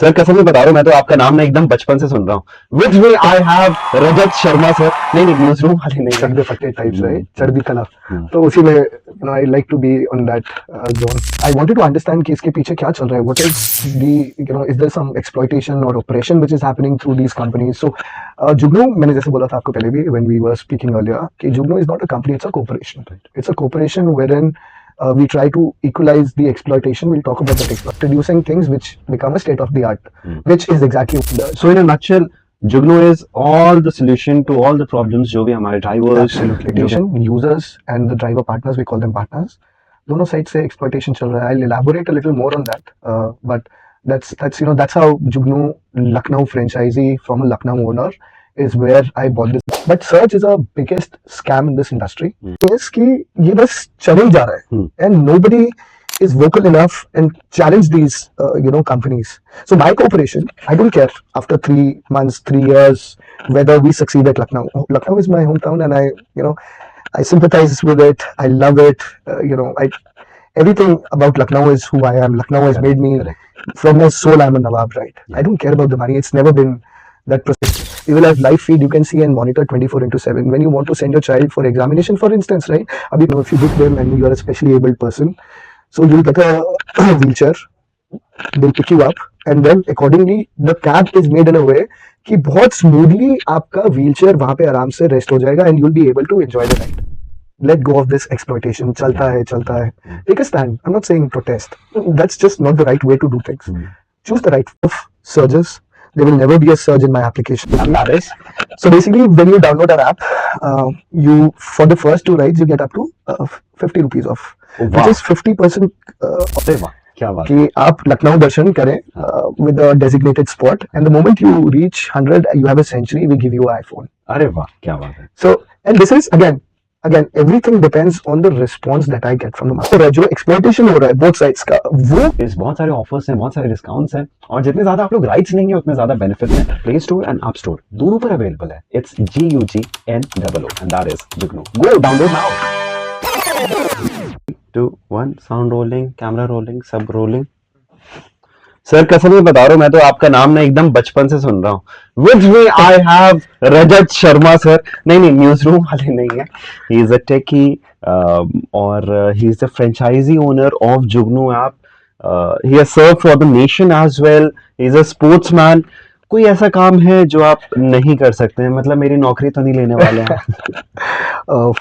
Sir कसम से बता रहा हूँ, मैं तो आपका नाम ना एकदम बचपन से सुन रहा हूँ। Which way I have Rajat Sharma sir. नहीं नहीं, न्यूज रूम वाले नहीं। चढ़ दे फटे टाइप्स, राइट? चढ़ कला। तो उसी में I like to be on that zone. I wanted to understand कि इसके पीछे क्या चल रहा है, what is the is there some exploitation और operation which is happening through these companies. So Jugnoo, मैंने जैसे बोला था आपको पहले भी when we were speaking earlier, कि Jugnoo is not a company, it's a corporation. It's a corporation wherein we try to equalize the exploitation. We'll talk about that, producing things which become a state of the art, which is exactly So in a nutshell, Jugnoo is all the solution to all the problems जो भी हमारे drivers, exploitation, users and the driver partners, we call them partners. दोनों side से exploitation चल रहा है. I'll elaborate a little more on that, but that's how Jugnoo Lucknow franchisee from a Lucknow owner is where I bought this. But search is a biggest scam in this industry. Is कि ये बस चल ही जा रहा है, and nobody is vocal enough and challenge these companies. So my corporation, I don't care after 3 months, 3 years whether we succeed at Lucknow. Lucknow is my hometown, and I sympathize with it. I love it. Everything about Lucknow is who I am. Lucknow has made me, from my soul, I'm a Nawab, right? I don't care about the money. It's never been that process. You will have live feed, you can see and monitor 24/7. When you want to send your child for examination, for instance, right? If you book them and you are a specially abled person, so you'll get a wheelchair, they'll pick you up, and then accordingly the cab is made in a way कि बहुत smoothly आपका wheelchair वहाँ पे आराम से rest हो जाएगा, and you'll be able to enjoy the ride. Let go of this exploitation. चलता है. Take a stand. I'm not saying protest. That's just not the right way to do things. Choose the right of surges. There will never be a surge in my application. That is. So basically, when you download our app, you, for the first 2 rides, you get up to 50 rupees off, which is 50% off. क्या बात कि आप लखनऊ दर्शन करें with a designated spot, and the moment you reach 100, you have a century, we give you an iPhone. अरे वाह, क्या बात है। So, and this is again everything depends on the response that I get from the market. जो exploitation हो रहा है both sides का, वो इस बहुत सारे ऑफर्स हैं, बहुत सारे डिस्काउंट्स हैं, और जितने ज्यादा आप लोग राइड्स लेंगे उतने ज्यादा बेनिफिट हैं। Play store and app store दोनों पर अवेलेबल है। It's GUGNOO and that is Jugnoo. Go download now. 2 1 sound rolling, camera rolling, सब रोलिंग। सर कसम से बता रहा हूँ, मैं तो आपका नाम ना एकदम बचपन से सुन रहा हूँ। Which way I have Rajat Sharma sir. नहीं नहीं, न्यूज रूम वाले नहीं है। ही इज अ टेकी और he is the franchisee owner of Jugnoo app. He has served for the nation as well. He is a sportsman. कोई ऐसा काम है जो आप नहीं कर सकते हैं? मतलब मेरी नौकरी तो नहीं लेने वाले हैं?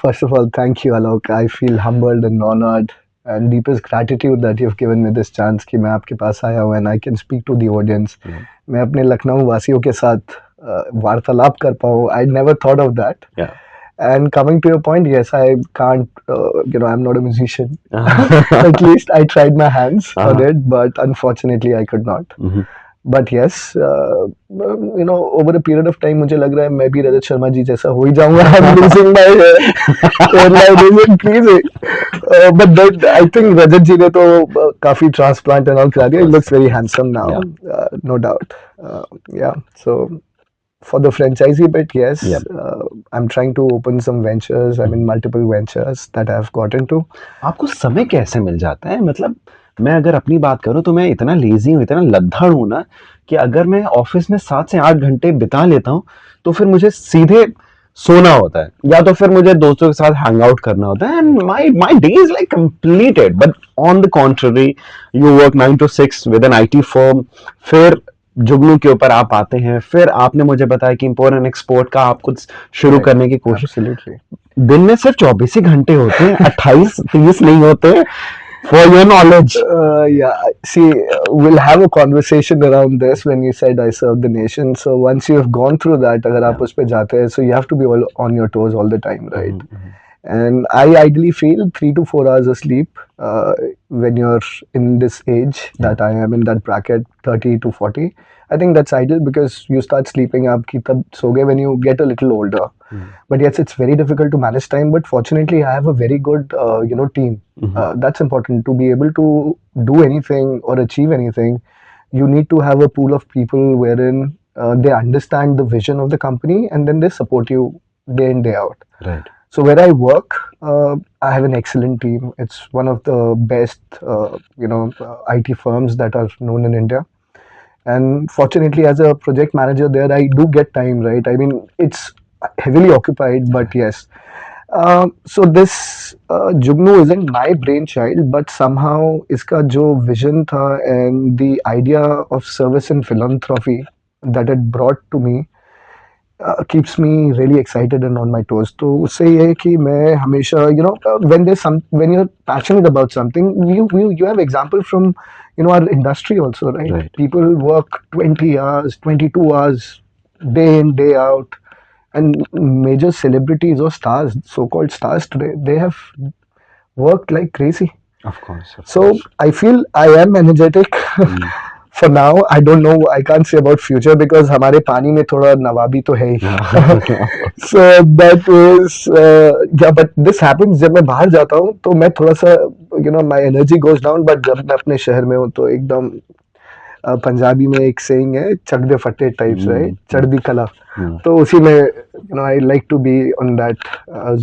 First of all, thank you, Alok. I feel humbled and honored and deepest gratitude that you've given me this chance कि मैं आपके पास आया हूँ and I can speak to the audience. मैं अपने लखनऊ वासियों के साथ वार्तालाप कर पाऊँ. I never thought of that. Yeah. And coming to your point, yes, I can't, I'm not a musician. At least I tried my hands on it, but unfortunately I could not. But yes, over a period of time मुझे लग रहा है मैं भी रजत शर्मा जी जैसा हो ही जाऊंगा. I'm losing my hairline is increasing. But then I think रजत जी ने तो काफी transplant and all करा दिया. He looks very handsome now, no doubt. Yeah, so for the franchisee bit, yes, I'm trying to open some ventures. I'm in multiple ventures that I've got into. आपको समय कैसे मिल जाता है? मतलब मैं अगर अपनी बात करूं तो मैं इतना लेजी हूं, इतना लद्दड़ हूं ना, कि अगर मैं ऑफिस में 7 से 8 घंटे बिता लेता हूं तो फिर मुझे सीधे सोना होता है, या तो फिर मुझे दोस्तों के साथ हैंग आउट करना होता है, and my day is like completed. But on the contrary, you work 9 to 6 with an IT firm. फिर जुगनू के ऊपर आप आते हैं, फिर आपने मुझे बताया कि इंपोर्ट एंड एक्सपोर्ट का आप कुछ शुरू करने की कोशिश. दिन में सिर्फ 24 ही घंटे होते हैं, 28-30 नहीं होते. For your knowledge. Yeah, see, we'll have a conversation around this when you said I serve the nation. So once you have gone through that, अगर आप उस पे जाते हैं, so you have to be all on your toes all the time, right? And I ideally feel 3 to 4 hours of sleep when you're in this age that I am in, that bracket 30 to 40. I think that's ideal because you start sleeping up तब सोगे when you get a little older. But yes, it's very difficult to manage time. But fortunately, I have a very good team. That's important to be able to do anything or achieve anything. You need to have a pool of people wherein they understand the vision of the company and then they support you day in, day out. Right. So where I work, I have an excellent team. It's one of the best, IT firms that are known in India. And fortunately, as a project manager there, I do get time, right? I mean, it's heavily occupied, but yes. So this Jugnoo isn't my brainchild, but somehow इसका जो vision था and the idea of service and philanthropy that it brought to me keeps me really excited and on my toes. तो उससे ये है कि मैं हमेशा when there's some when you're passionate about something, you have example from our industry also, right? Right. People work 20 hours, 22 hours, day in day out, and major celebrities or stars, so-called stars today, they have worked like crazy. Of course. Of So course. I feel I am energetic. For now, I don't know. I can't say about future because हमारे पानी में थोड़ा नवाबी तो है ही. So that is yeah. But this happens जब मैं बाहर जाता हूँ तो मैं थोड़ा सा my energy goes down. But जब मैं अपने शहर में हूँ तो एकदम पंजाबी में एक सेइंग है चक दे फटे टाइप्स, राइट? चढ़दी कला. तो उसी में I like to be on that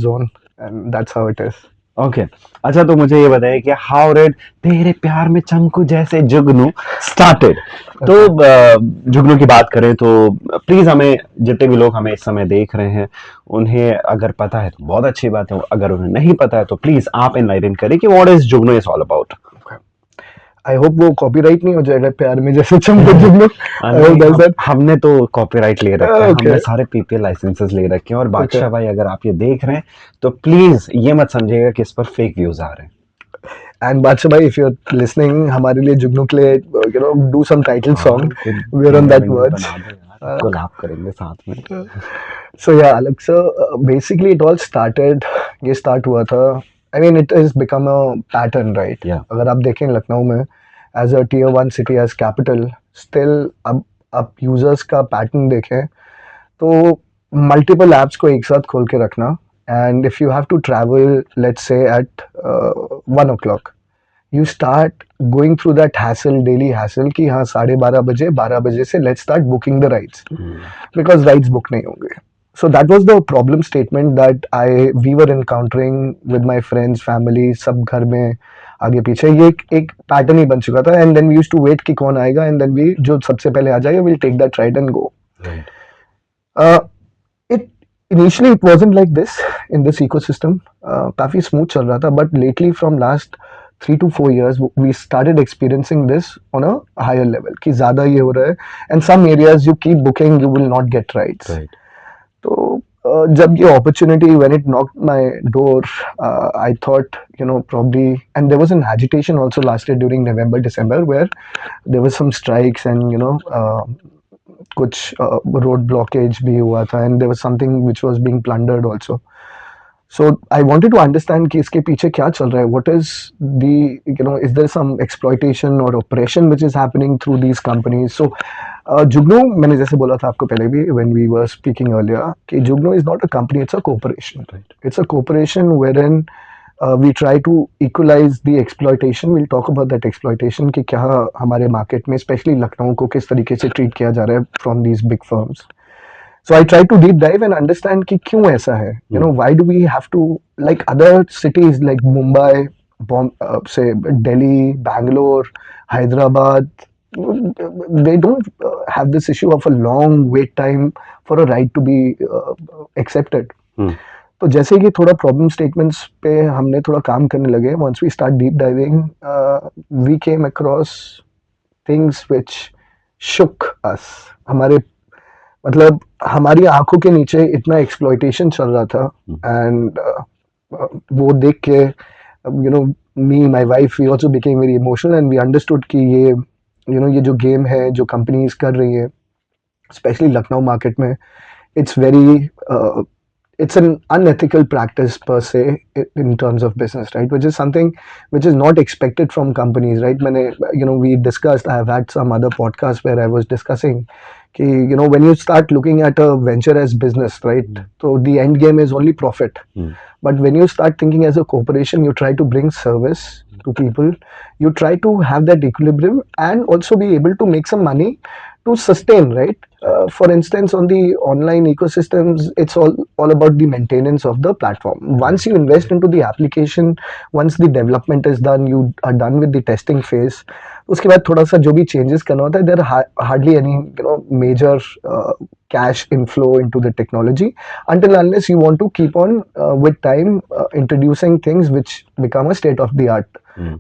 zone and that's how it is. Okay. अच्छा, तो मुझे ये बताइए कि हाउ डिड तेरे प्यार में चंकू जैसे जुगनू स्टार्टेड. तो जुगनू की बात करें तो प्लीज हमें, जितने भी लोग हमें इस समय देख रहे हैं, उन्हें अगर पता है तो बहुत अच्छी बात है, अगर उन्हें नहीं पता है तो प्लीज आप एनलाइटन करें कि what is Jugnu is all about. I hope वो कॉपीराइट नहीं हो जाएगा प्यार में जैसे चंकू जुगनू. हमने तो कॉपीराइट ले रखा है, हमने सारे पीपीएल लाइसेंसेस ले रखे हैं. और बादशाह भाई, अगर आप ये देख रहे हैं तो प्लीज ये मत समझिएगा कि इस पर फेक व्यूज आ रहे हैं. एंड बादशाह भाई, इफ यू आर लिसनिंग, हमारे लिए जुगनू के लिए do some title song. We are on that words. Collab करेंगे साथ में. So yeah, Alex, basically it all started, ये start हुआ था. I mean, it has become a pattern, right? Yeah. अगर आप देखें लखनऊ में as a tier 1 city as capital, still अब आप users का pattern देखें तो multiple apps को एक साथ खोल के रखना. And if you have to travel, let's say at 1 o'clock, you start going through that hassle, daily hassle कि हाँ 12:30 से let's start booking the rides, because rides book नहीं होंगे. So that was the problem statement that we were encountering with my friends, family, सब घर में आगे पीछे ये एक पैटर्न ही बन चुका था. And then we used to wait कि कौन आएगा, and then we जो सबसे पहले आ जाएगा we'll take that ride and go. Right. Initially it wasn't like this in this ecosystem. काफी smooth चल रहा था, but lately from last 3 to 4 years we started experiencing this on a higher level कि ज़्यादा ये हो रहा है. And some areas you keep booking, you will not get rides. Right. तो जब ये opportunity, when it knocked my door, I thought probably, and there was an agitation also last year during November, December, where there was some strikes and कुछ road blockage भी हुआ था, and there was something which was being plundered also. So I wanted to understand कि इसके पीछे क्या चल रहा है. What is the is there some exploitation or oppression which is happening through these companies? So Jugnoo, मैंने जैसे बोला था आपको पहले भी when we were speaking earlier कि Jugnoo is not a company, it's a corporation. Right. It's a corporation wherein we try to equalize the exploitation. We'll talk about that exploitation कि क्या हमारे market में especially लखनऊ को किस तरीके से treat किया जा रहा है from these big firms. So I try to deep dive and understand कि क्यों ऐसा है. Why do we have to, like other cities like Mumbai, say Delhi, Bangalore, Hyderabad, they don't have this issue of a long wait time for a ride to be accepted. तो जैसे कि थोड़ा problem statements पे हमने थोड़ा काम करने लगे, once we start deep diving, we came across things which shook us. हमारे मतलब हमारी आंखों के नीचे इतना एक्सप्लॉइटेशन चल रहा था. एंड वो देख के me my wife we also became very emotional and we understood कि ये जो गेम है जो कंपनीज कर रही है स्पेशली लखनऊ मार्केट में, it's an unethical practice per se in terms of business, right? Which is something which is not expected from companies, right? We discussed, I have had some other podcasts where I was discussing कि when you start looking at a venture as business, right? So the end game is only profit. But when you start thinking as a corporation, you try to bring service to people. You try to have that equilibrium and also be able to make some money to sustain, right? For instance, on the online ecosystems, it's all about the maintenance of the platform. Once you invest into the application, once the development is done, you are done with the testing phase, उसके बाद थोड़ा सा जो भी changes करना होता है, there hardly any major cash inflow into the technology until unless you want to keep on with time introducing things which become a state of the art,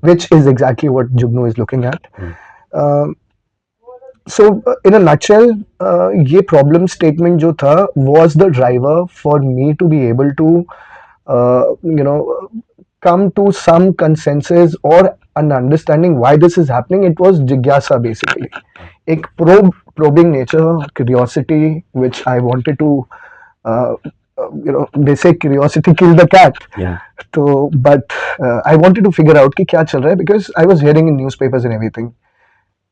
which is exactly what Jugnoo is looking at. Uh, so in a nutshell, ये problem statement जो था was the driver for me to be able to you know come to some consensus or an understanding why this is happening. It was jigyasa basically, एक probing nature, curiosity, which I wanted to they say curiosity killed the cat. Yeah. So but I wanted to figure out कि क्या चल रहा है, because I was hearing in newspapers and everything.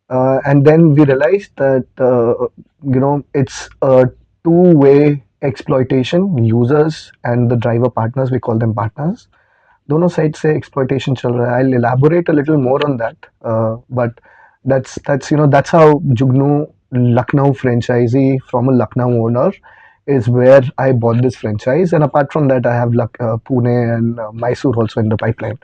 And then we realized that it's a two-way exploitation. Users and the driver partners, we call them partners, दोनों side से exploitation चल रहा है. I'll elaborate a little more on that, but that's how Jugnoo, Lucknow franchisee from a Lucknow owner, is where I bought this franchise. And apart from that, I have Pune and Mysore also in the pipeline.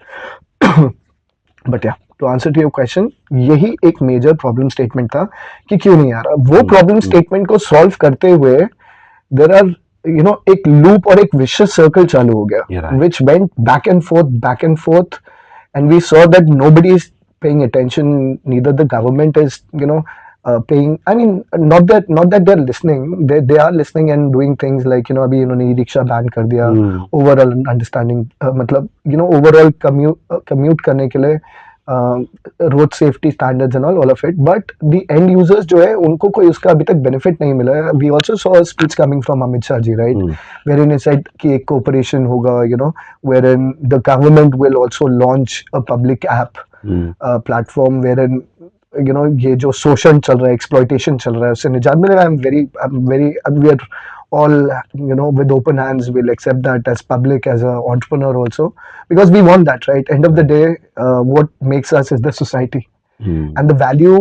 But yeah to answer to your question, यही एक major problem statement था कि क्यों नहीं आ रहा. वो problem statement को solve करते हुए देर आर एक लूप और एक विशियस सर्कल चालू हो गया, which went back and forth and we saw that nobody is paying attention, neither the government is paying. I mean, not that they're listening, they are listening and doing things like अभी इन्होंने e rickshaw ban कर दिया, overall understanding मतलब overall commute करने के लिए road safety standards and all of it, but the end users जो है उनको कोई उसका अभी तक बेनिफिट नहीं मिला है. We also saw speech coming from Amit Shah ji, right, wherein said कि एक कोऑपरेशन होगा, wherein the government will also launch a public app platform wherein ये जो शोषण चल रहा है, एक्सप्लॉइटेशन चल रहा है, उससे निजात मिलेगा. I am very we are all with open hands will accept that as public, as a entrepreneur also, because we want that, right? End of the day, what makes us is the society, and the value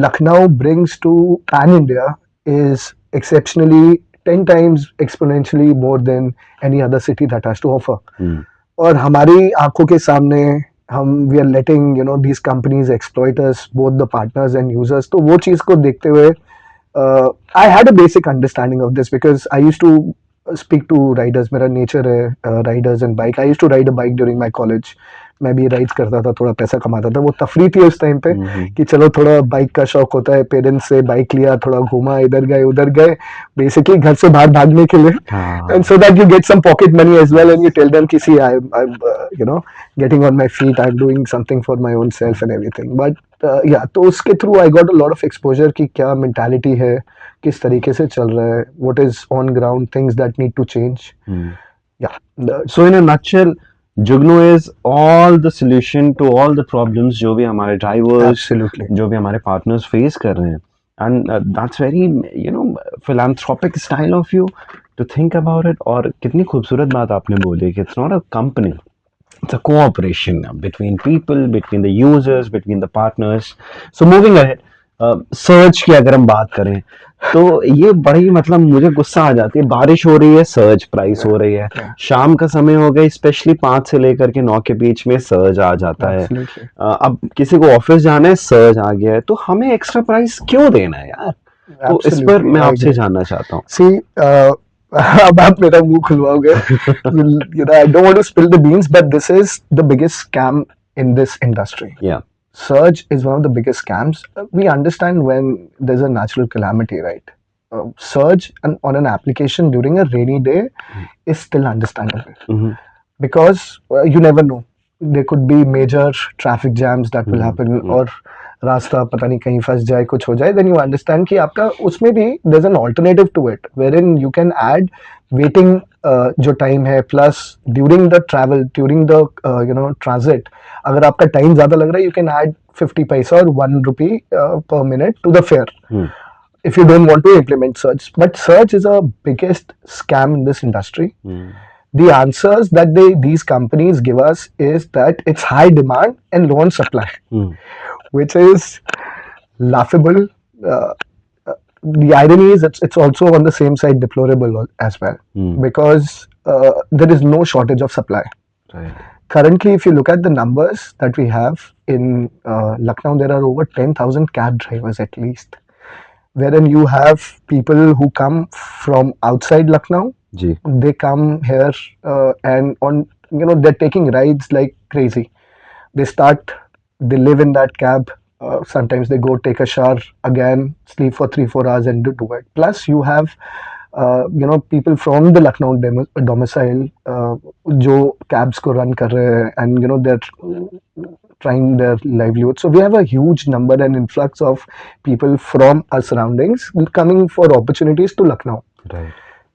Lucknow brings to pan India is exceptionally 10 times exponentially more than any other city that has to offer. और हमारी आंखों के सामने हम we are letting these companies exploit us, both the partners and users. तो वो चीज को देखते हुए I had a basic understanding of this because I used to speak to riders. मेरा nature है riders and bike. I used to ride a bike during my college. मैं भी राइड्स करता था, थोड़ा पैसा कमाता था. वो तफरी थी उस टाइम पे कि चलो थोड़ा बाइक का शौक होता है, पेरेंट्स से बाइक लिया, थोड़ा घूमा, इधर गए उधर गए, बेसिकली घर से बाहर भागने के लिए. And so that you get some pocket money as well and you tell them कि see I getting on my feet, I'm doing something for my own self and everything. But yeah, तो उसके through I got a lot of exposure कि क्या mentality है, किस तरीके से चल रहा है, what is on ground, things that need to change. Yeah. So in a nutshell, Jugnoo is all the solution to all the problems जो भी हमारे drivers, जो भी हमारे partners face कर रहे हैं. And that's very philanthropic style of you to think about it. और कितनी खूबसूरत बात आपने बोली कि it's not a company. It's a cooperation between people, between the users, between the partners. So moving ahead, surge की अगर हम बात करें तो ये बड़ी मतलब मुझे गुस्सा आ जाती है. बारिश हो रही है, सर्ज प्राइस हो रही है. शाम का समय हो गया, स्पेशली 5 से लेकर के 9 के बीच में सर्ज आ जाता है. अब किसी को ऑफिस जाना है, सर्ज आ गया है, तो हमें एक्स्ट्रा प्राइस क्यों देना है यार? तो इस पर मैं आपसे जानना चाहता हूँ. सी अब आप मेरा मुंह खुलवाओगे. I don't want to spill the beans, but this is the biggest scam in this industry. Yeah. Surge is one of the biggest scams. We understand when there's a natural calamity, right? Surge on an application during a rainy day is still understandable because you never know. There could be major traffic jams that will happen, और रास्ता पता नहीं कहीं फंस जाए, कुछ हो जाए. Then you understand कि आपका उसमें भी there's an alternative to it wherein you can add waiting जो time है, plus during the travel, during the transit, अगर आपका टाइम ज्यादा लग रहा है, you can add 50 paisa or 1 rupee per minute to the fare if you don't want to implement search. But search is a biggest scam in this industry. The answers that these companies give us is that it's high demand and low on supply, which is laughable. The irony is it's also on the same side deplorable as well, because there is no shortage of supply. Right. currently, if you look at the numbers that we have in Lucknow, there are over 10,000 cab drivers at least, wherein you have people who come from outside Lucknow. Ji They come here and on, they're taking rides like crazy. They start, they live in that cab. Sometimes they go take a shower again, sleep for 3 4 hours, and do it. Plus, you have people from the Lucknow domicile जो cabs को run कर रहे हैं, and they're trying their livelihood. So we have a huge number and influx of people from our surroundings coming for opportunities to Lucknow. Right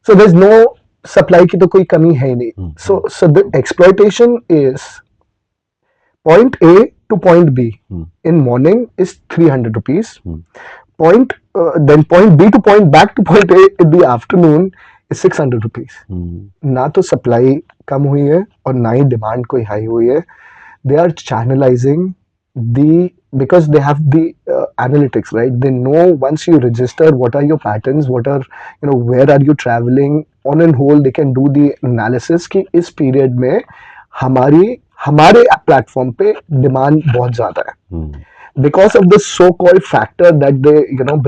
So there's no supply की तो कोई कमी है ही नहीं. So the exploitation is point A to point B in morning is 300 rupees. Then point B to point back to point A in the afternoon is 600 rupees. ना तो supply कम हुई है और ना ही demand कोई high हुई है. They are channelizing because they have the analytics, right? They know once you register what are your patterns, where are you traveling. On and whole, they can do the analysis कि इस period में हमारे platform पे demand बहुत ज्यादा है, because of the so-called factor that they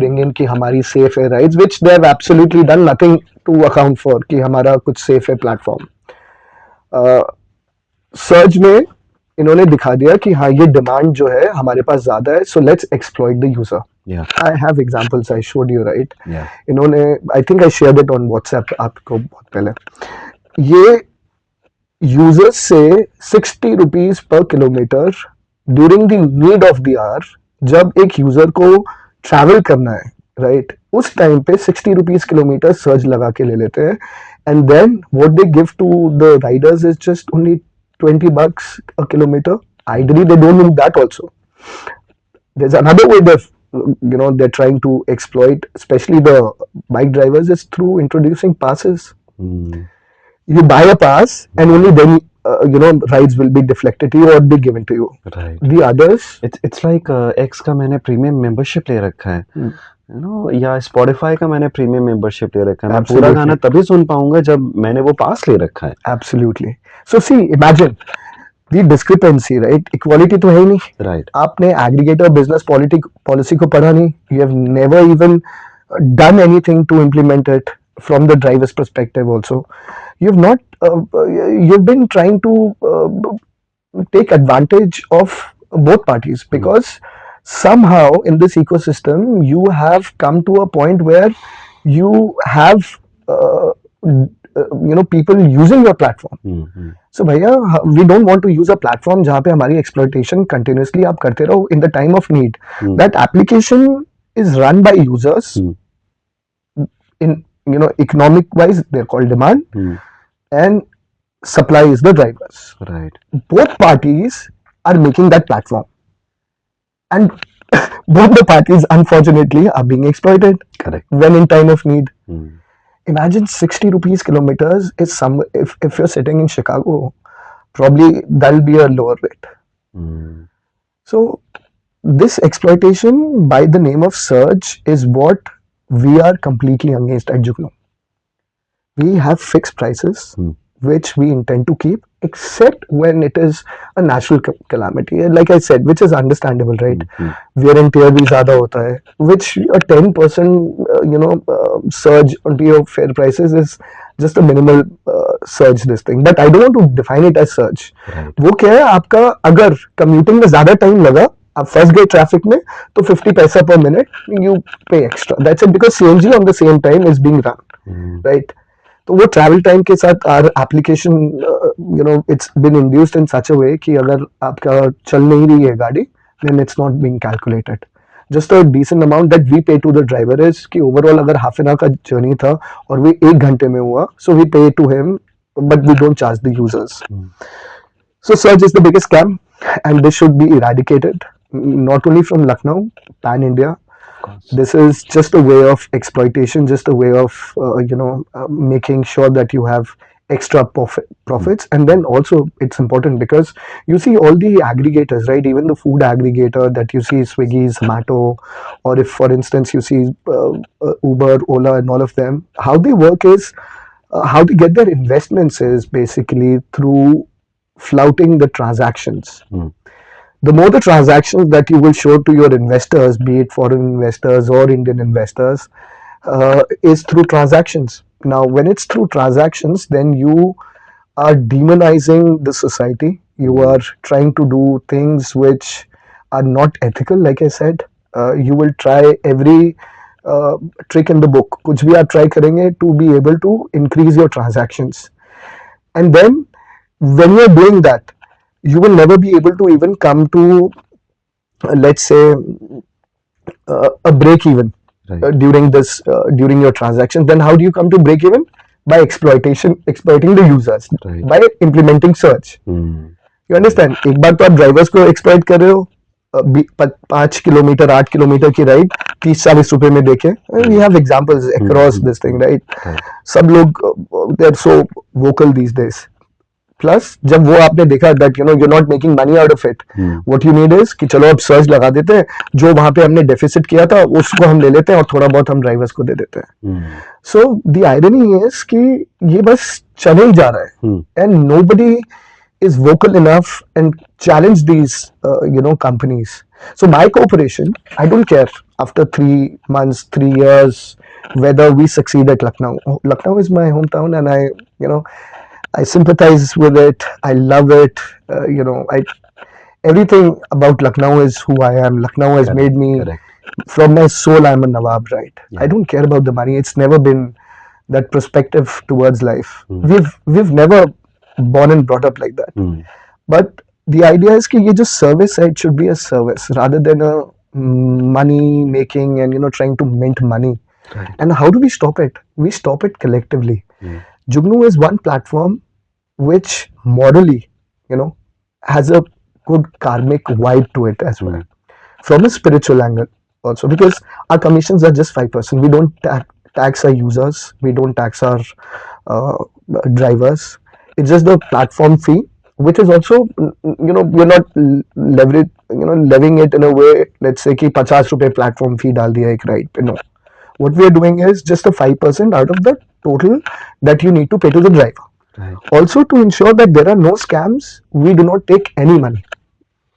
bring in कि हमारी safe है rides, which they have absolutely done nothing to account for कि हमारा कुछ safe है प्लेटफॉर्म. सर्च में इन्होंने दिखा दिया कि हाँ ये डिमांड जो है हमारे पास ज्यादा है, so let's exploit the user. I have examples, I showed you, right? इन्होंने, I think I shared it on WhatsApp आपको बहुत पहले. ये यूजर्स से 60 रुपीज पर kilometre during the need of the hour, जब एक यूजर को ट्रैवल करना है, राइट, उस टाइम पे 60 रुपीज किलोमीटर सर्ज लगा के ले लेते हैं. And then what they give to the riders is just only 20 bucks a kilometer. Ideally they don't need that also. There's another way they're trying to exploit, especially the bike drivers, is through introducing passes. You buy a pass and only then rides will be deflected to you or be given to you. Right. The others, it's like X का मैंने premium membership ले रखा है, या Spotify का मैंने premium membership ले रखा है. मैं पूरा गाना तभी सुन पाऊंगा जब मैंने वो पास ले रखा है. Absolutely. So see, imagine the discrepancy, right? Equality तो है ही नहीं. Right. आपने aggregator business policy को पढ़ा नहीं. You have never even done anything to implement it from the driver's perspective also. You've not, you've been trying to take advantage of both parties, because somehow in this ecosystem you have come to a point where you have people using your platform. So भैया, we don't want to use a platform जहाँ पे हमारी exploitation continuously आप करते रहो in the time of need. That application is run by users. In economic wise they're called demand, and supply is the drivers. Right. Both parties are making that platform, and both the parties unfortunately are being exploited. Correct. When in time of need. Imagine 60 rupees kilometers is if you're sitting in Chicago, probably that'll be a lower rate. So this exploitation by the name of surge is what we are completely against at Jugnoo. We have fixed prices which we intend to keep, except when it is a natural calamity, like I said, which is understandable, right? Wear and tear भी ज़्यादा होता है, which a 10% surge onto your fare prices is just a minimal surge this thing. But I don't want to define it as surge. Right. वो क्या है, आपका अगर commuting में ज़्यादा time लगा, आप फंस गए ट्रैफिक में, तो 50 पैसा per minute you pay extra. That's it, because CNG on the same time is being run, right? तो वो ट्रैवल टाइम के साथ or application it's been induced in such a way कि अगर आपका चल नहीं रही है गाड़ी, then it's not being calculated. Just a decent amount that we pay to the driver is कि ओवरऑल अगर हाफ एन आवर का जर्नी था और वो 1 घंटे में हुआ, so we pay to him but we don't charge the users. So surge is the biggest scam and this should be eradicated, not only from Lucknow, pan India. This is just a way of exploitation, just a way of making sure that you have extra profits. And then also it's important because you see all the aggregators, right? Even the food aggregator that you see, Swiggy, Zomato, or if for instance you see Uber, Ola and all of them, how they work is how they get their investments is basically through flouting the transactions. Hmm. The more the transactions that you will show to your investors, be it foreign investors or Indian investors, is through transactions. Now, when it's through transactions, then you are demonizing the society. You are trying to do things which are not ethical. Like I said, you will try every trick in the book. कुछ भी आप try करेंगे to be able to increase your transactions. And then when you're doing that, you will never be able to even come to, let's say, a break even Right. during your transaction. Then how do you come to break even? By exploiting the users, Right. by implementing search. Hmm. You understand? एक बार तो आप drivers को exploit कर रहे हो, 5 kilometre 8 kilometre की ride 30-40 रुपए में देखे. We have examples across this thing, right? Right. सब लोग they are so vocal these days. Plus जब वो आपने देखा that you not making money out of it, what you need is कि चलो अब सर्च लगा देते हैं, जो वहां पे हमने डेफिसिट किया था उसको हम ले लेते हैं और थोड़ा बहुत हम ड्राइवर्स को दे देते हैं. सो द आयरनी इज कि ये बस चले ही जा रहा है, and nobody is vocal enough and challenge these companies. So my cooperation, I don't care after 3 months, 3 years, whether we succeed at Lucknow. Lucknow is my hometown, and I sympathize with it. I love it. I everything about Lucknow is who I am. Lucknow has Correct, made me, correct. from my soul, I'm a Nawab, right? Yeah. I don't care about the money. It's never been that perspective towards life. We've never born and brought up like that. But the idea is कि ये जो service है, it should be a service rather than a money making and trying to mint money. Right. And how do we stop it? We stop it collectively. Jugnoo is one platform which morally, has a good karmic vibe to it as well. From a spiritual angle also, because our commissions are just 5%. We don't tax our users. We don't tax our drivers. It's just the platform fee, which is also, we're not levying it in a way, let's say कि 50 रुपए platform fee डाल दिया एक ride पे. No, what we are doing is just a 5% out of the total that you need to pay to the driver. Right. Also, to ensure that there are no scams, we do not take any money.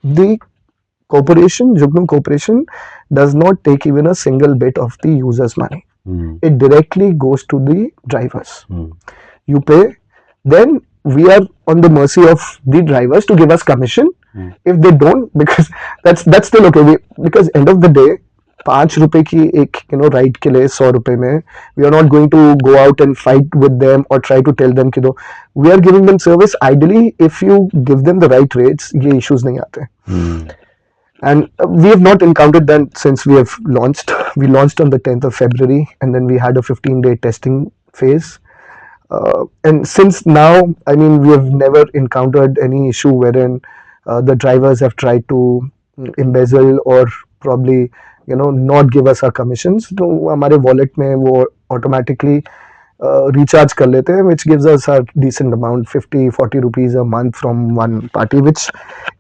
The Jugnoo Corporation does not take even a single bit of the user's money. It directly goes to the drivers. You pay, then we are on the mercy of the drivers to give us commission. If they don't, because that's still okay. Because end of the day, 5 रुपए की एक ride के लिए 100 रुपए में, we are not going to go out and fight with them or try to tell them कि दो. We are giving them service. Ideally, if you give them the right rates, ये issues नहीं आते. And we have not encountered that since we have launched. We launched on the 10th of February, and then we had a 15-day testing phase. And since now, I mean, we have never encountered any issue wherein the drivers have tried to embezzle or probably not give us our commissions. तो हमारे wallet में वो automatically recharge कर लेते हैं, which gives us a decent amount, 50-40 rupees a month from one party, which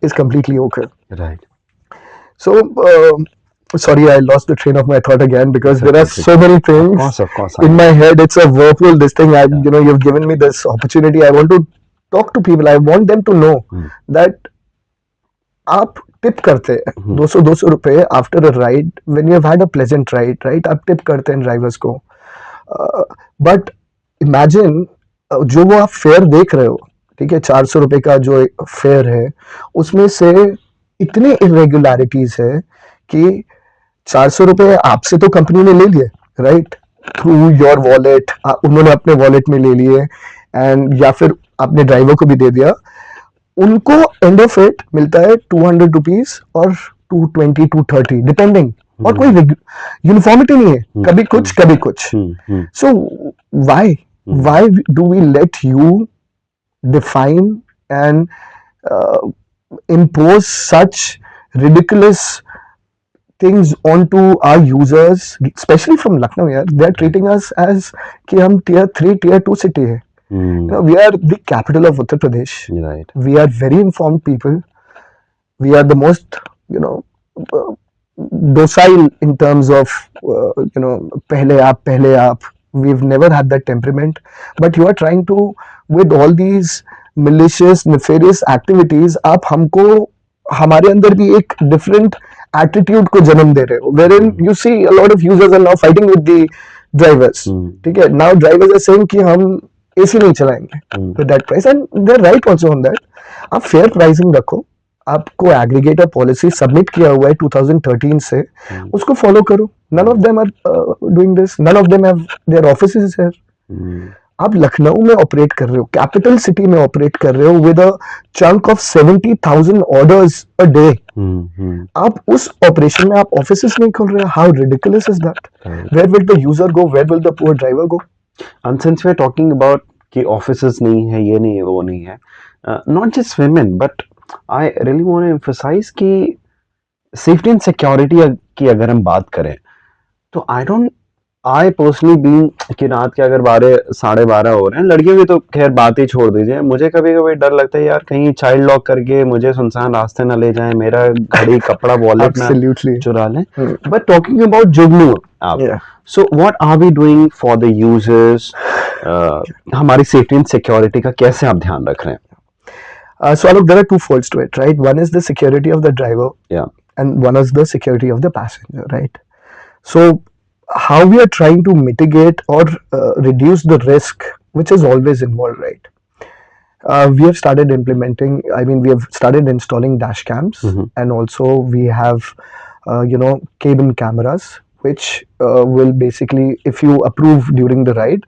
is completely okay. Right. So sorry, I lost the train of my thought again because there are so many things Of course. in my head. It's a whirlpool, this thing. You've given me this opportunity. I want to talk to people. I want them to know that आप tip करते हैं 200 रुपए after a ride when you have had a pleasant ride, right? आप tip करते हैं drivers को. But imagine जो वो आप फेयर देख रहे हो, ठीक है, 400 रुपए का जो फेयर है, उसमें से इतने इरेगुलरिटीज है कि 400 रुपए आपसे तो कंपनी ने ले लिए, राइट, थ्रू योर वॉलेट, उन्होंने अपने वॉलेट में ले लिए, एंड या फिर आपने ड्राइवर को भी दे दिया. उनको एंड ऑफ इट मिलता है 200 रुपीज और 220 230 डिपेंडिंग, और कोई यूनिफॉर्मिटी नहीं है, कभी कुछ कभी कुछ. सो why do we let you define and impose such ridiculous things onto our users, especially from Lucknow? Yeah, they're treating us as कि हम tier 3 tier 2 city है. We are the capital of Uttar Pradesh. Right. We are very informed people. We are the most docile in terms of pehle aap. We've never had that temperament, but you are trying to, with all these malicious nefarious activities, आप हमको हमारे अंदर भी एक different attitude को जन्म दे रहे हो, wherein you see a lot of users are now fighting with the drivers. ठीक है, now drivers are saying कि हम AC नहीं चलाएंगे with that price, and they're right also on that. आप fair pricing रखो, आपको एग्रीगेटर पॉलिसी सबमिट किया हुआ है 2013 से, उसको फॉलो करो. None of them are doing this, none of them have their offices here. आप लखनऊ में ऑपरेट कर रहे हो, कैपिटल सिटी में ऑपरेट कर रहे हो with a chunk of 70,000 orders a day. आप उस ऑपरेशन में आप ऑफिसेज नहीं खोल रहे हो. How ridiculous is that? Where will the user go, where will the poor driver go? And since we're talking about कि offices नहीं है, ये नहीं है, वो नहीं है, not just women, but I really want to emphasize कि safety and security की अगर हम बात करें, तो I personally being कि रात के अगर 12-12:30 हो रहे हैं, लड़कियों की तो खैर बात ही छोड़ दीजिए, मुझे कभी कभी डर लगता है यार कहीं चाइल्ड लॉक करके मुझे सुनसान रास्ते ना ले जाएं, मेरा घड़ी कपड़ा वॉलेट ना चुरा लें. But talking about Jugnu app, so what are we doing for the users? हमारी सेफ्टी एंड सिक्योरिटी का कैसे आप ध्यान रख रहे हैं? So Alok, there are two folds to it, right? One is the security of the driver, and one is the security of the passenger, right? So how we are trying to mitigate or reduce the risk, which is always involved, right? We have started implementing, I mean, we have started installing dash cams, and also we have, cabin cameras, which will basically, if you approve during the ride,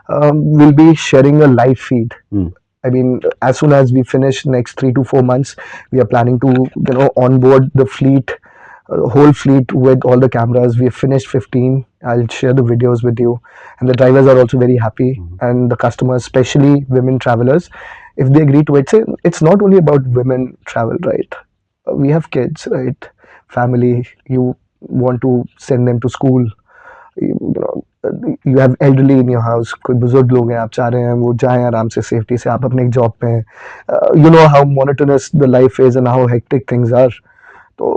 will be sharing a live feed. I mean, as soon as we finish next 3 to 4 months, we are planning to, onboard the fleet, whole fleet with all the cameras. We have finished 15. I'll share the videos with you. And the drivers are also very happy. And the customers, especially women travelers, if they agree to it, say, it's not only about women travel, right? We have kids, right? Family, you want to send them to school. You have elderly in your house, कोई बुजुर्ग लोग हैं, आप चाह रहे हैं वो जाएं आराम से सेफ्टी से, आप अपने जॉब पे हैं. You know how monotonous the life is and how hectic things are. So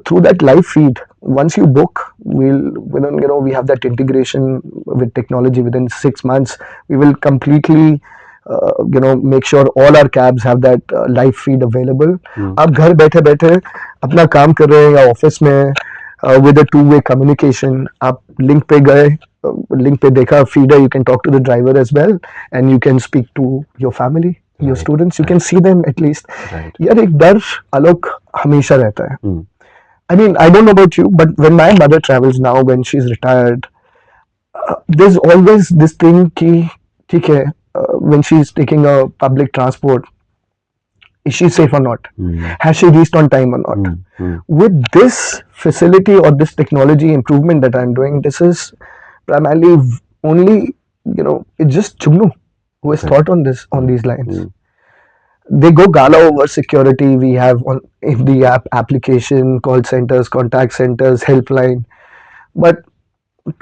through that live feed, once you book, we have that integration with technology. Within 6 months, we will completely make sure all our cabs have that live feed available. आप घर बैठे बैठे अपना काम कर रहे हैं या ऑफिस में, with a two-way communication, आप लिंक पे गए, लिंक पे देखा feed है, you can talk to the driver as well, and you can speak to your family, your students, you can see them at least. यार एक डर आलोक हमेशा रहता है. I mean, I don't know about you, but when my mother travels now, when she's retired, there's always this thing कि ठीक है, when she's taking a public transport, is she safe or not? Has she reached on time or not? With this facility or this technology improvement that I'm doing, this is primarily only, it's just Jugnoo who has thought on these lines. They go gala over security. We have in the app application, call centers, contact centers, helpline, but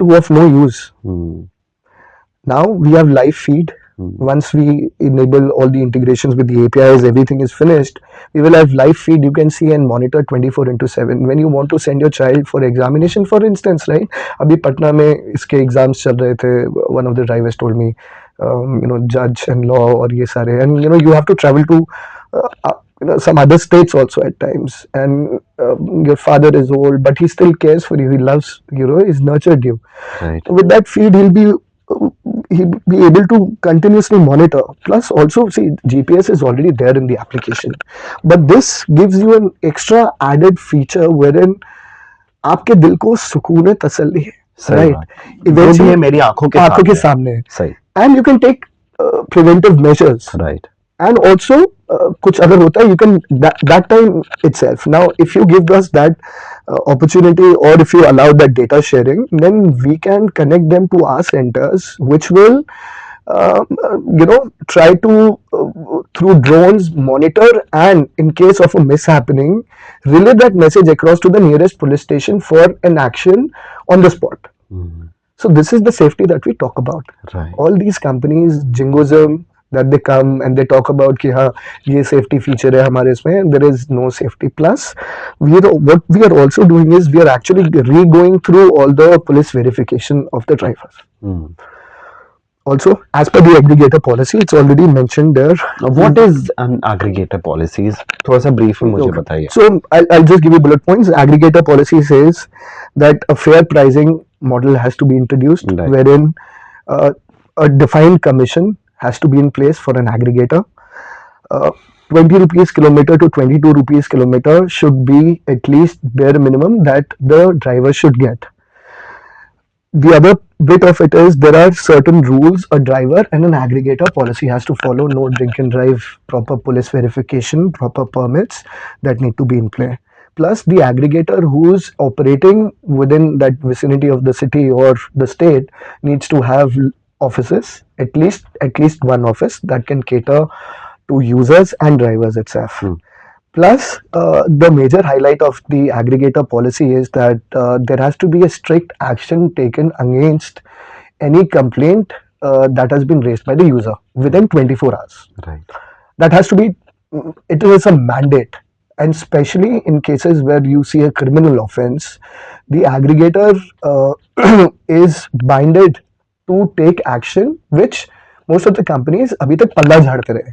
to of no use. Now we have live feed. Once we enable all the integrations with the APIs, everything is finished, we will have live feed. You can see and monitor 24/7. When you want to send your child for examination, for instance, right? Abhi Patna mein iske exams chal rahe the. One of the drivers told me, judge and law or ye sare, and you have to travel to some other states also at times, and your father is old, but he still cares for you. He loves, he's nurtured you. Right. With that feed, he'll be able to continuously monitor. Plus also, see, GPS is already there in the application, but this gives you an extra added feature wherein आपके दिल को सुकून है, तसल्ली है, right? Eventually ये मेरी आंखों के सामने है, सही. And you can take preventive measures, right? And also कुछ अगर होता है, you can that time itself. Now, if you give us that opportunity, or if you allow that data sharing, then we can connect them to our centers, which will try to through drones monitor, and in case of a mishappening, relay that message across to the nearest police station for an action on the spot. So this is the safety that we talk about. Right. All these companies, jingoism, that they come and they talk about कि हाँ ये safety feature है हमारे इसमें, there is no safety. Plus, what we are also doing is we are actually re-going through all the police verification of the drivers. Also, as per the aggregator policy, it's already mentioned there. What is an aggregator policies? थोड़ा सा brief में मुझे Okay. बताइए. So I'll just give you bullet points. Aggregator policy says that a fair pricing model has to be introduced, Right. wherein a defined commission has to be in place for an aggregator. 20 rupees kilometer to 22 rupees kilometer should be at least bare minimum that the driver should get. The other bit of it is there are certain rules a driver and an aggregator policy has to follow. No drink and drive, proper police verification, proper permits that need to be in play. Plus, the aggregator who's operating within that vicinity of the city or the state needs to have offices, at least one office that can cater to users and drivers itself. Plus, the major highlight of the aggregator policy is that there has to be a strict action taken against any complaint that has been raised by the user within 24 hours. Right. That has to be, it is a mandate. And especially in cases where you see a criminal offense, the aggregator is binded to take action, which most of the companies अभी तक पल्ला झाड़ते रहे.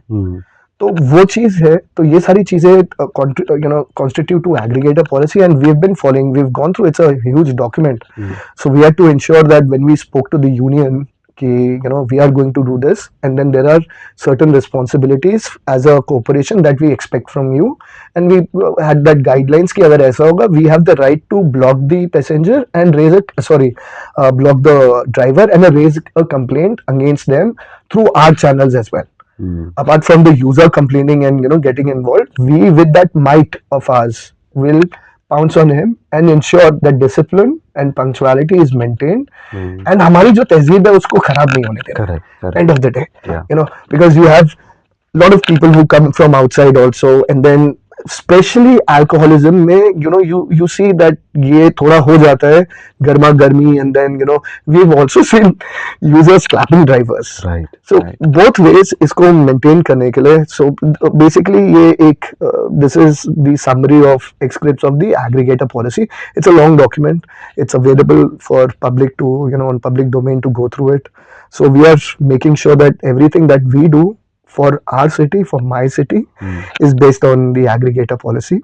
तो वो चीज है, तो ये सारी चीजें constitute to aggregator policy, and we've been following, we've gone through, it's a huge document. So we had to ensure that when we spoke to the union कि we are going to do this, and then there are certain responsibilities as a corporation that we expect from you, and we had that guidelines कि अगर ऐसा होगा we have the right to block the passenger and block the driver and raise a complaint against them through our channels as well. Apart from the user complaining and getting involved, we with that might of ours will pounce on him and ensure that discipline and punctuality is maintained, and हमारी जो तहजीब है उसको खराब नहीं होने देना. Correct. End of the day, Yeah. Because you have a lot of people who come from outside also, and then especially alcoholism में you see that ये थोड़ा हो जाता है गर्मा गर्मी, and then we've also seen users clapping drivers. Right. So right. both ways इसको maintain करने के लिए, so basically ये एक this is the summary of excerpts of the aggregator policy. It's a long document. It's available for public to on public domain to go through it. So we are making sure that everything that we do for our city, for my city, is based on the aggregator policy,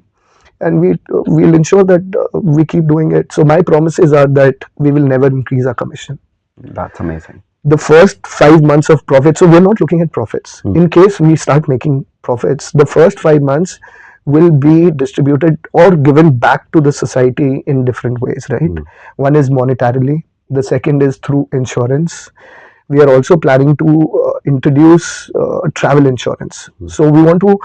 and we'll ensure that we keep doing it. So my promises are that we will never increase our commission. That's amazing. The first 5 months of profit, so we're not looking at profits. In case we start making profits, the first 5 months will be distributed or given back to the society in different ways, right? One is monetarily, the second is through insurance. We are also planning to introduce travel insurance. So we want to,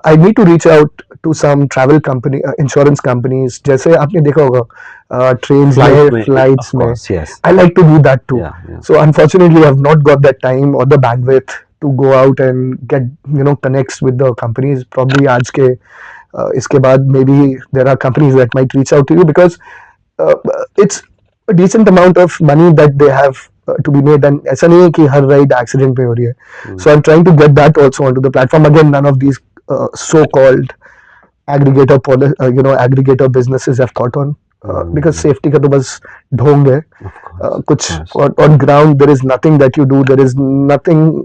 I need to reach out to some travel company, insurance companies. जैसे आपने देखा होगा trains में, flights में. Yes. I like to do that too. Yeah. So unfortunately, I've not got that time or the bandwidth to go out and get connects with the companies. Probably आज के इसके बाद maybe there are companies that might reach out to you, because it's a decent amount of money that they have to be made, and ऐसा नहीं है कि हर ride accident पे हो रही है. So I'm trying to get that also onto the platform. Again, none of these so-called aggregator businesses have caught on, because safety का तो बस ढोंग है. कुछ on ground there is nothing that you do. There is nothing,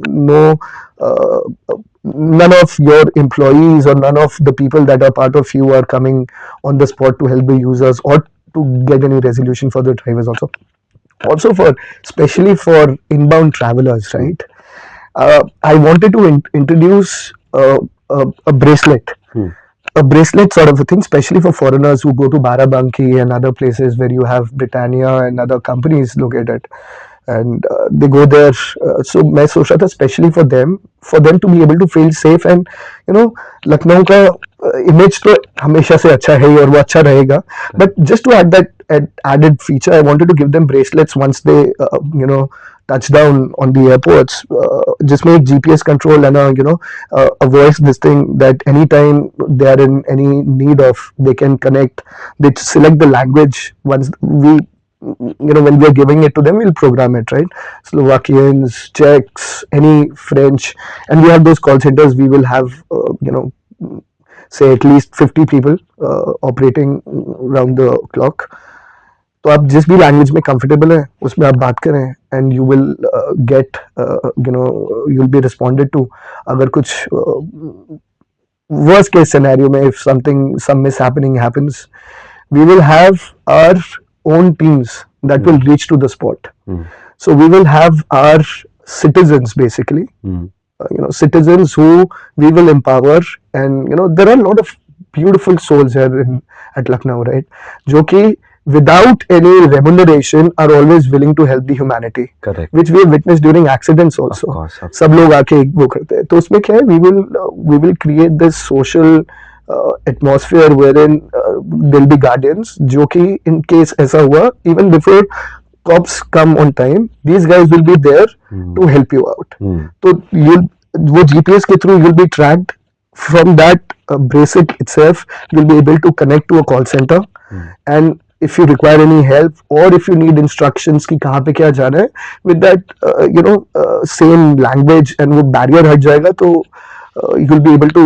none of your employees or none of the people that are part of you are coming on the spot to help the users or to get any resolution for the drivers also. Also especially for inbound travelers, right? I wanted to introduce a bracelet. A bracelet sort of a thing, especially for foreigners who go to Barabanki and other places where you have Britannia and other companies located, and they go there. So मैं सोच रहा था especially for them to be able to feel safe, and Lucknow का image तो हमेशा से अच्छा है और वो अच्छा रहेगा, but just to add that added feature, I wanted to give them bracelets once they touch down on the airports, जिसमें एक GPS control and a voice this thing that anytime they are in any need of, they can connect. They select the language. Once we when we are giving it to them, we'll program it, right? Slovakians, Czechs, any French, and we have those call centers. We will have say at least 50 people operating round the clock. तो आप जिस भी language में comfortable है उसमें आप बात करें and you will get you will be responded to. अगर कुछ worst case scenario mein, if some mishappening happens, we will have our own teams that will reach to the spot. So we will have our citizens basically, citizens who we will empower, and there are a lot of beautiful souls here at Lucknow, right? जो कि without any remuneration are always willing to help the humanity. Correct. Which we have witnessed during accidents also. Of course. सब लोग आके वो करते हैं. तो उसमें क्या है, we will create this social atmosphere wherein there'll be guardians जो कि in case ऐसा हुआ, even before cops come on time, these guys will be there to help you out. तो वो GPS के through you'll be tracked. From that bracelet itself, you'll be able to connect to a call center, and if you require any help or if you need instructions कि कहाँ पे क्या जाना है, with that same language and वो barrier हट जाएगा, तो you'll be able to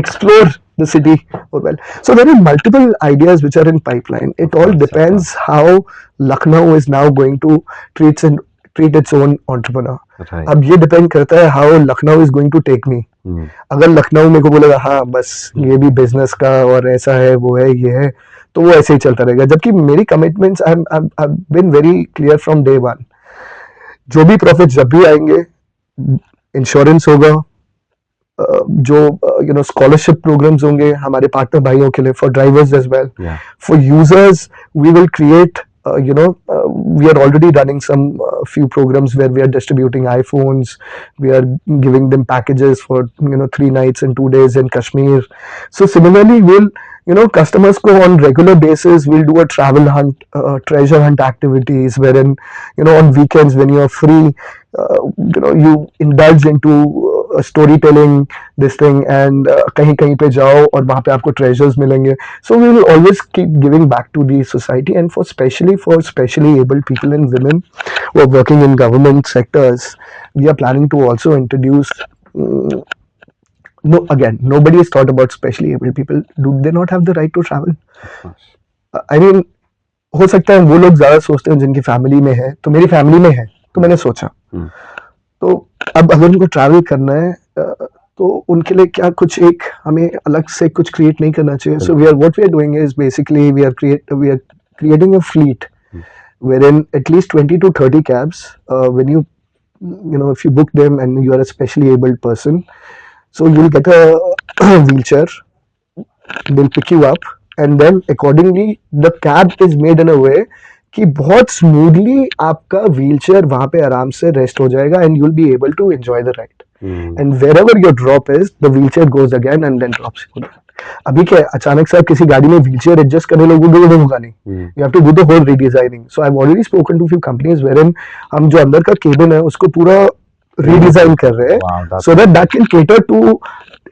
explore the city well. So there are multiple ideas which are in pipeline. It all depends how Lucknow is now going to treat its own entrepreneur. Right. अब ये depend करता है how Lucknow is going to take me. अगर लखनऊ मेरे को बोलेगा हाँ बस ये भी बिजनेस का और ऐसा है वो है ये है, तो वो ऐसे ही चलता रहेगा. जबकि मेरी commitments I have been very clear from day one. जो भी प्रॉफिट जब भी आएंगे, इंश्योरेंस होगा, जो स्कॉलरशिप प्रोग्राम्स होंगे हमारे पार्टनर भाइयों के लिए, for drivers as well, for users we will create we are already running some few programs where we are distributing iPhones. We are giving them packages for 3 nights and 2 days in Kashmir. So similarly, we'll customers go on regular basis. We'll do a travel hunt, treasure hunt activities wherein on weekends when you are free, you indulge into storytelling this thing, and कहीं कहीं पे जाओ और वहाँ पे आपको treasures मिलेंगे. So we will always keep giving back to the society, and for specially abled people and women who are working in government sectors, we are planning to also introduce. No, again, nobody has thought about specially abled people. Do they not have the right to travel? I mean, हो सकता है वो लोग ज्यादा सोचते हैं जिनकी family में है. तो मेरी फैमिली में है, तो मैंने सोचा तो अब अगर उनको ट्रैवल करना है तो उनके लिए क्या कुछ एक हमें अलग से कुछ क्रिएट नहीं करना चाहिए. So what we are doing is basically we are creating a fleet wherein at least 20 to 30 cabs, when if you book them and you are a specially abled person, so you'll get a wheelchair, they'll pick you up, and then accordingly the cab is made in a way कि बहुत smoothly आपका wheelchair वहां पे आराम से rest हो जाएगा, and you will be able to enjoy the ride. And wherever your drop is, the wheelchair goes again and then drops you. अभी क्या अचानक से आप किसी गाड़ी में व्हीलचेयर एडजस्ट करने लोगों को होगा नहीं. You have to do the whole redesigning. So I have already spoken to few companies wherein हम जो अंदर का केबिन है उसको पूरा रीडिजाइन कर रहे हैं, so that can cater to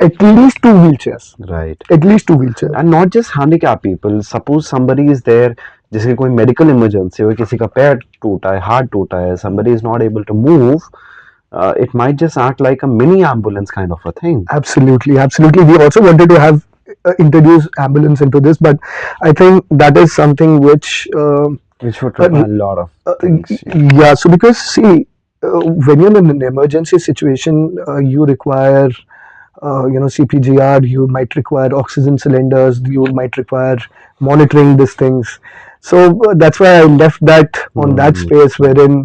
at least 2 wheelchairs. Right. At least 2 wheelchairs. And not just handicapped people. Suppose somebody is there, जिसकी कोई मेडिकल इमरजेंसी हो, किसी का पैर टूटा है, हाथ टूटा है, somebody is not able to move, it might just act like a mini ambulance kind of a thing. Absolutely. We also wanted to have introduce ambulance into this, but I think that is something which would require a lot of things. Yeah, so because see, when you're in an emergency situation, you require CPGR, you might require oxygen cylinders, you might require monitoring these things. So that's why I left that on that space wherein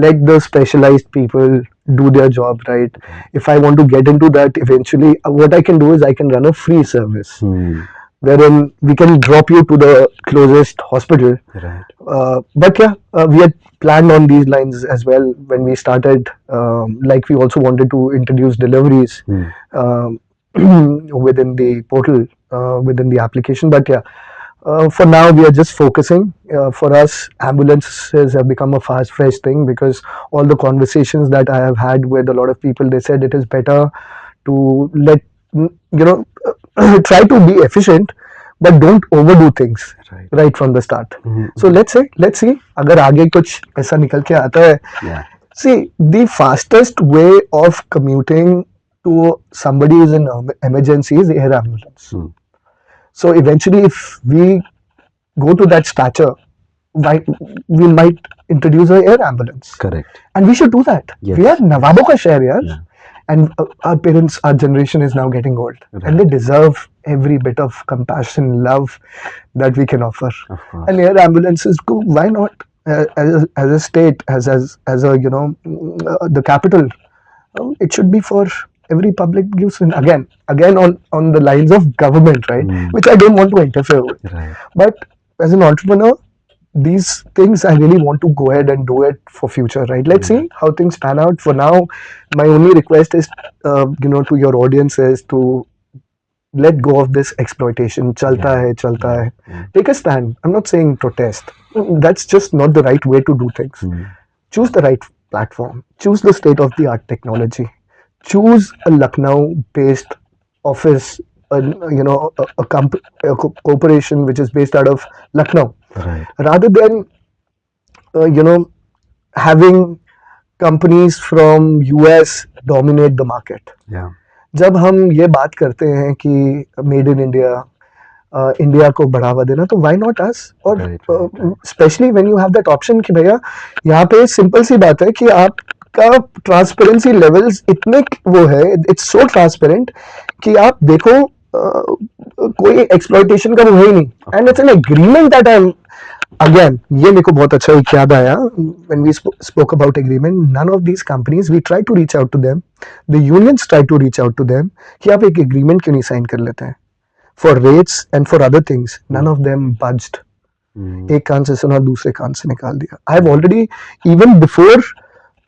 let the specialized people do their job, right? If I want to get into that eventually, what I can do is I can run a free service wherein we can drop you to the closest hospital. Right. But yeah, we had planned on these lines as well when we started. Like we also wanted to introduce deliveries within the portal, within the application. But yeah, for now we are just focusing. For us, ambulances have become a fast-paced thing because all the conversations that I have had with a lot of people, they said it is better to let try to be efficient, but don't overdo things right from the start. So let's see अगर आगे कुछ ऐसा निकल के आता है. See, the fastest way of commuting to somebody who's in emergency is air ambulance. So eventually, if we go to that stature, why we might introduce a air ambulance. Correct. And we should do that. Yes. We are Nawabo ka share, yaar. Yeah. And our parents, our generation is now getting old, and they deserve every bit of compassion, love that we can offer. Of course. And air ambulances, why not? As a state, as a the capital, it should be for every public use. And again on the lines of government, right? Which I don't want to interfere with. Right. But as an entrepreneur, these things I really want to go ahead and do it for future, right? Let's see how things pan out. For now, my only request is, to your audience is to let go of this exploitation. Chalta hai. Take a stand. I'm not saying protest. That's just not the right way to do things. Choose the right platform. Choose the state-of-the-art technology. Choose a Lucknow-based office, a corporation which is based out of Lucknow, Right. rather than having companies from US dominate the market. Yeah. जब हम ये बात करते हैं कि made in India, India को बढ़ावा देना, तो व्हाई नॉट अस? और specially when you have that option कि भैया यहाँ पे सिंपल सी बात है कि आपका ट्रांसपेरेंसी लेवल्स इतने वो है, इट्स सो ट्रांसपेरेंट कि आप देखो कोई एक्सप्लॉइटेशन का वो है ही नहीं. And it's an agreement that I am again, ये मेरे को बहुत अच्छा एक याद आया. when we spoke about agreement, none of these companies, we tried to reach out to them, the unions tried to reach out to them कि आप एक agreement क्यों नहीं sign कर लेते हैं for rates and for other things. None of them budged. एक कान से सुना, दूसरे कान से निकाल दिया. I have already, even before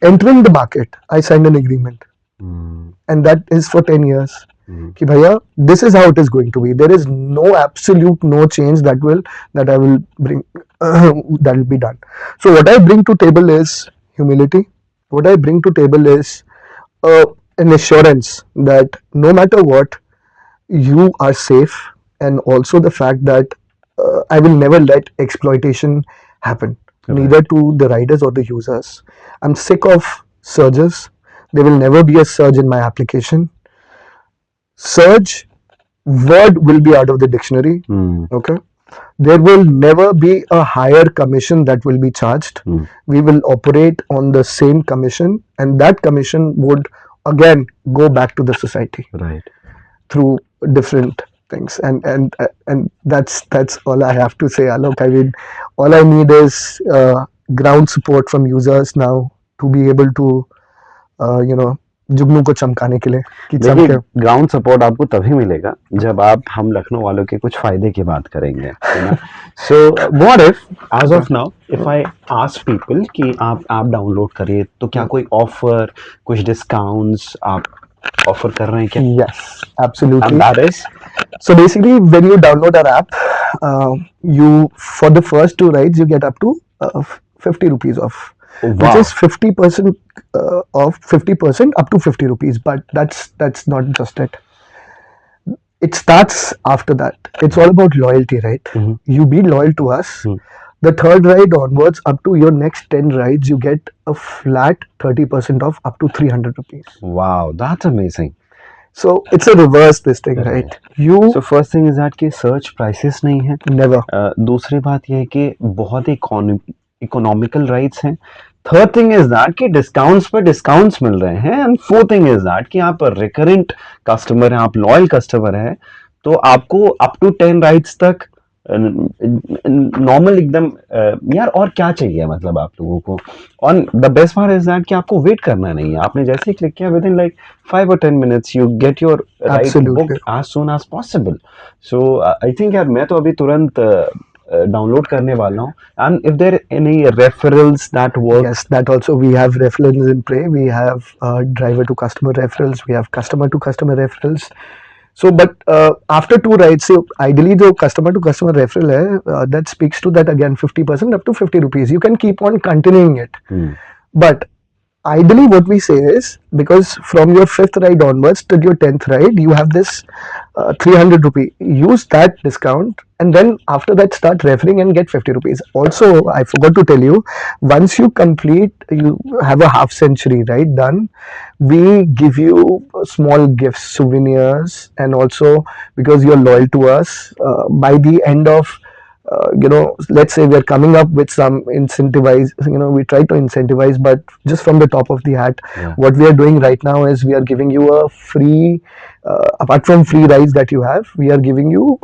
entering the market, I signed an agreement, and that is for 10 years. कि भैया this is how it is going to be. There is no absolute no change that I will bring that will be done. So what I bring to table is humility. What I bring to table is an assurance that no matter what, you are safe, and also the fact that I will never let exploitation happen, neither to the riders or the users. I'm sick of surges. There will never be a surge in my application. Surge word will be out of the dictionary. Okay, there will never be a higher commission that will be charged. We will operate on the same commission, and that commission would again go back to the society, Right. through different things. And that's all I have to say, Alok. I mean, all I need is ground support from users now to be able to जुगनू को चमकाने के लिए कि देखिए, ground support आपको तभी मिलेगा जब आप हम लखनऊ वालों के कुछ फायदे की बात करेंगे, है ना. So what if as of now if I ask people कि आप ऐप डाउनलोड करिए, तो क्या कोई ऑफर, कुछ डिस्काउंट्स आप ऑफर कर रहे हैं क्या? Yes, absolutely. And that is? So basically, when you download our app, you, for the first 2 rides, you get up to 50 rupees off. Wow. Which is 50% off, 50% up to 50 rupees. But that's not just it. It starts after that. It's all about loyalty, right? You be loyal to us. The 3rd ride onwards, up to your next 10 rides, you get a flat 30% off up to 300 rupees. Wow, that's amazing. So it's a reverse this thing, right? So first thing is that कि search prices नहीं है. Never. दूसरी बात ये है कि बहुत ही economical rides हैं. थर्ड थिंग इज दैट कि डिस्काउंट्स पर डिस्काउंट्स मिल रहे हैं. And fourth thing is that कि आप रिकरेंट कस्टमर हैं, आप लॉयल कस्टमर हैं, तो आपको अप टू 10 राइड्स तक नॉर्मल एकदम यार और क्या चाहिए मतलब आप लोगों को. और the best part is that कि आपको वेट करना नहीं है. आपने जैसे ही क्लिक किया, with in like 5 or 10 minutes you get your ride booked as soon as possible. So I think यार मैं तो अभी तुरंत डाउनलोड करने वाला हूँ. And if there any referrals that work? Yes, that also we have referrals in play. We have driver to customer referrals. We have customer to customer referrals. So, but after 2 rides, so ideally the customer to customer referral hai, that speaks to that again 50% up to 50 rupees. You can keep on continuing it. But ideally what we say is, because from your 5th ride onwards till your 10th ride, you have this 300 rupee. Use that discount, and then after that start referring and get 50 rupees. Also, I forgot to tell you, once you complete, you have a half century ride done, we give you small gifts, souvenirs, and also because you're loyal to us, by the end of let's say we're coming up with some incentivize, we try to incentivize, but just from the top of the hat, what we are doing right now is we are giving you a free, apart from free rides that you have, we are giving you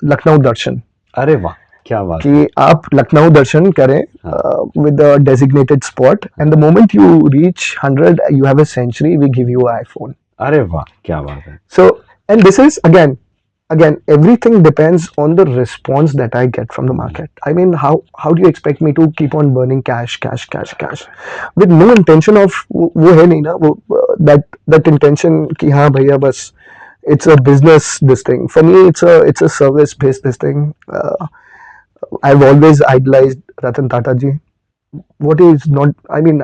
Lucknow Darshan. अरे वाह, क्या बात है. कि आप लखनऊ दर्शन करें with a designated spot, and the moment you reach 100 you have a century, we give you an iPhone. अरे वाह, क्या बात है. So, and this is again everything depends on the response that I get from the market. I mean, how do you expect me to keep on burning cash with no intention of वो है नहीं ना वो that intention कि हाँ भैया बस it's a business this thing. For me it's a service based this thing. I've always idolized Ratan Tata ji. What is not, I mean,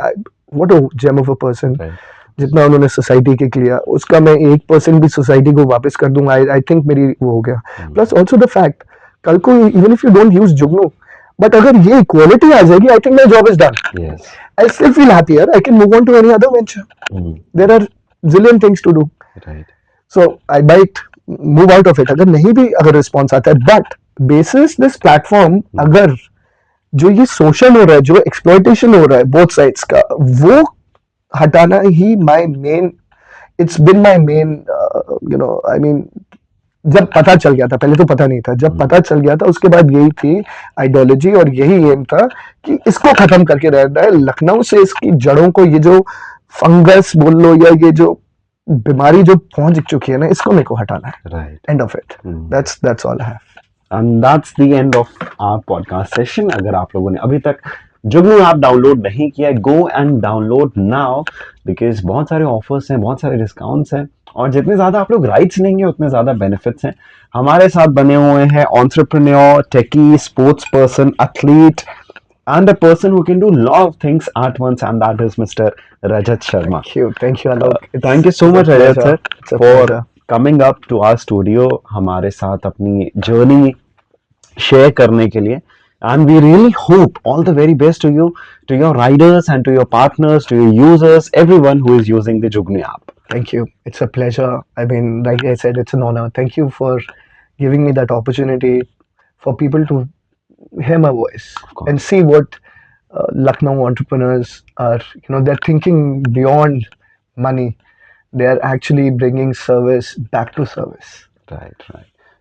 what a gem of a person. Right. जितना उन्होंने society के लिया, उसका मैं 1% भी society को वापस कर दूंगा, आई थिंक मेरी वो हो गया. प्लस ऑल्सो द फैक्ट, कल को even if you don't use Jugnoo, but अगर ये इक्वालिटी आ जाएगी, I think my job is done. I still feel happier, I can move on to any other venture. There are zillion things to do. So I bite move out of it अगर नहीं भी अगर response आता है. But basis this platform, अगर जो ये social हो रहा है, जो एक्सप्लॉयटेशन हो रहा है बोथ साइड्स का, वो हटाना ही my man, it's been my man, I mean, जब पता चल गया था, पहले तो पता नहीं था, जब पता चल गया था उसके बाद यही थी आइडियोलॉजी और यही एम था कि इसको खत्म करके रहना है. लखनऊ से इसकी जड़ों को, ये जो फंगस बोल लो या ये जो बीमारी जो पहुंच चुकी है ना, इसको मेरे को हटाना है. Right. End of it. That's all I have. And that's the end of our podcast session. अगर आप लोगों ने अभी तक जुगनू ऐप डाउनलोड नहीं किया, go and download now, because बहुत सारे ऑफर्स हैं, बहुत सारे डिस्काउंट्स हैं, और जितने ज़्यादा आप लोग राइड्स लेंगे उतने ज़्यादा बेनिफिट्स हैं. हमारे साथ बने हुए हैं entrepreneur, techie, sports person, athlete, and a person who can do a lot of things at once, and that is Mr. Rajat Sharma. Thank you, Alok. Thank you so much, Rajat sir, for coming up to our studio, हमारे साथ अपनी journey share करने के लिए. And we really hope all the very best to you, to your riders and to your partners, to your users, everyone who is using the Jugnoo app. Thank you. It's a pleasure. I mean, like I said, it's an honor. Thank you for giving me that opportunity for people to hear my voice and see what Lucknow entrepreneurs are. They're thinking beyond money. They are actually bringing service back to service. Right.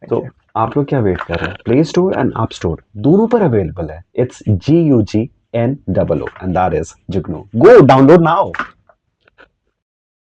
So, आप लोग क्या wait कर रहे हैं? Play store and app store दोनों पर available है. It's GUGNOO and that is Jugnoo. Go download now.